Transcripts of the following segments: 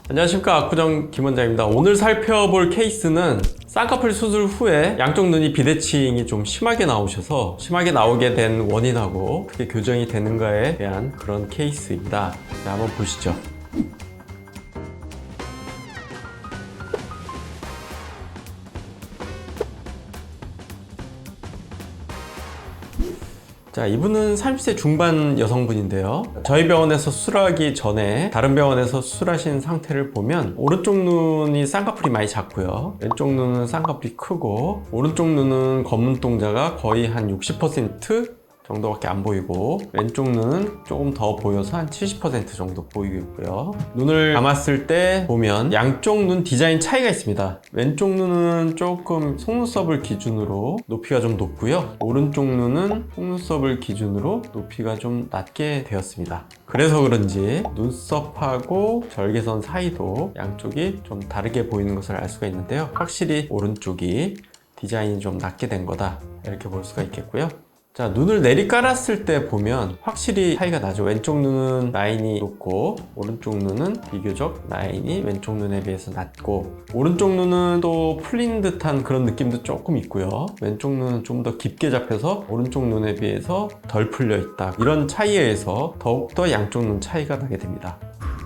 안녕하십니까, 압구정 김원장입니다. 오늘 살펴볼 케이스는 쌍꺼풀 수술 후에 양쪽 눈이 비대칭이 좀 심하게 나오셔서 심하게 나오게 된 원인하고 그게 교정이 되는가에 대한 그런 케이스입니다. 자, 한번 보시죠. 자, 이분은 30세 중반 여성분인데요. 저희 병원에서 수술하기 전에 다른 병원에서 수술하신 상태를 보면 오른쪽 눈이 쌍꺼풀이 많이 작고요. 왼쪽 눈은 쌍꺼풀이 크고 오른쪽 눈은 검은동자가 거의 한 60% 정도밖에 안 보이고 왼쪽 눈은 조금 더 보여서 한 70% 정도 보이고 있고요. 눈을 감았을 때 보면 양쪽 눈 디자인 차이가 있습니다. 왼쪽 눈은 조금 속눈썹을 기준으로 높이가 좀 높고요. 오른쪽 눈은 속눈썹을 기준으로 높이가 좀 낮게 되었습니다. 그래서 그런지 눈썹하고 절개선 사이도 양쪽이 좀 다르게 보이는 것을 알 수가 있는데요. 확실히 오른쪽이 디자인이 좀 낮게 된 거다, 이렇게 볼 수가 있겠고요. 자, 눈을 내리 깔았을 때 보면 확실히 차이가 나죠. 왼쪽 눈은 라인이 높고 오른쪽 눈은 비교적 라인이 왼쪽 눈에 비해서 낮고, 오른쪽 눈은 또 풀린 듯한 그런 느낌도 조금 있고요. 왼쪽 눈은 좀 더 깊게 잡혀서 오른쪽 눈에 비해서 덜 풀려 있다. 이런 차이에 의해서 더욱더 양쪽 눈 차이가 나게 됩니다.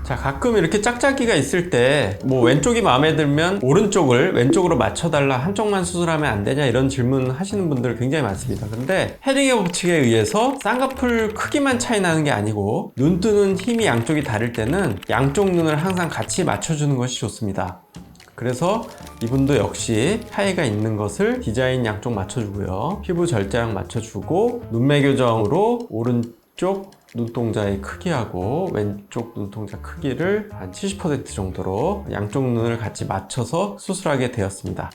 자, 가끔 이렇게 짝짝이가 있을 때 뭐 왼쪽이 마음에 들면 오른쪽을 왼쪽으로 맞춰달라, 한쪽만 수술하면 안 되냐, 이런 질문 하시는 분들 굉장히 많습니다. 근데 헤딩의 법칙에 의해서 쌍꺼풀 크기만 차이 나는 게 아니고 눈 뜨는 힘이 양쪽이 다를 때는 양쪽 눈을 항상 같이 맞춰주는 것이 좋습니다. 그래서 이분도 역시 차이가 있는 것을 디자인 양쪽 맞춰주고요, 피부 절제량 맞춰주고 눈매 교정으로 오른쪽 눈동자의 크기하고 왼쪽 눈동자 크기를 한 70% 정도로 양쪽 눈을 같이 맞춰서 수술하게 되었습니다.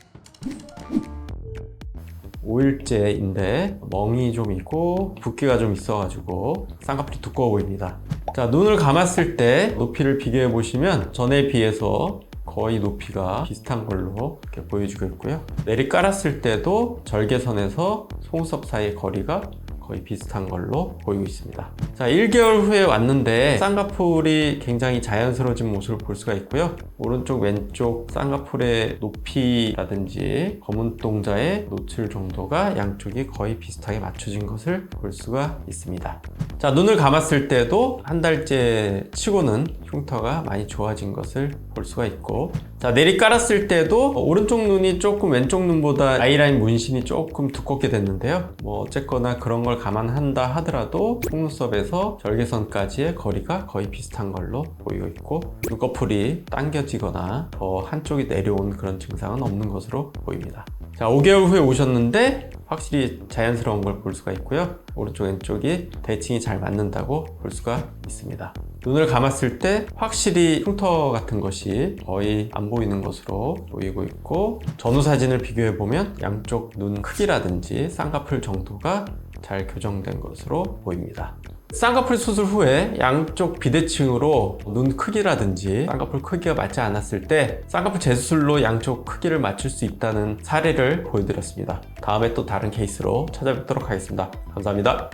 5일째인데 멍이 좀 있고 붓기가 좀 있어가지고 쌍꺼풀이 두꺼워 보입니다. 자, 눈을 감았을 때 높이를 비교해 보시면 전에 비해서 거의 높이가 비슷한 걸로 이렇게 보여지고 있고요. 내리 깔았을 때도 절개선에서 속눈썹 사이의 거리가 거의 비슷한 걸로 보이고 있습니다. 자, 1개월 후에 왔는데 쌍꺼풀이 굉장히 자연스러워진 모습을 볼 수가 있고요. 오른쪽 왼쪽 쌍꺼풀의 높이라든지 검은동자의 노출 정도가 양쪽이 거의 비슷하게 맞춰진 것을 볼 수가 있습니다. 자, 눈을 감았을 때도 한 달째 치고는 흉터가 많이 좋아진 것을 볼 수가 있고, 자, 내리 깔았을 때도 오른쪽 눈이 조금 왼쪽 눈보다 아이라인 문신이 조금 두껍게 됐는데요. 뭐 어쨌거나 그런 걸 감안한다 하더라도 속눈썹에서 절개선까지의 거리가 거의 비슷한 걸로 보이고 있고, 눈꺼풀이 당겨지거나 더 한쪽이 내려온 그런 증상은 없는 것으로 보입니다. 자, 5개월 후에 오셨는데 확실히 자연스러운 걸 볼 수가 있고요. 오른쪽 왼쪽이 대칭이 잘 맞는다고 볼 수가 있습니다. 눈을 감았을 때 확실히 흉터 같은 것이 거의 안 보이는 것으로 보이고 있고, 전후 사진을 비교해 보면 양쪽 눈 크기라든지 쌍꺼풀 정도가 잘 교정된 것으로 보입니다. 쌍꺼풀 수술 후에 양쪽 비대칭으로 눈 크기라든지 쌍꺼풀 크기가 맞지 않았을 때 쌍꺼풀 재수술로 양쪽 크기를 맞출 수 있다는 사례를 보여드렸습니다. 다음에 또 다른 케이스로 찾아뵙도록 하겠습니다. 감사합니다.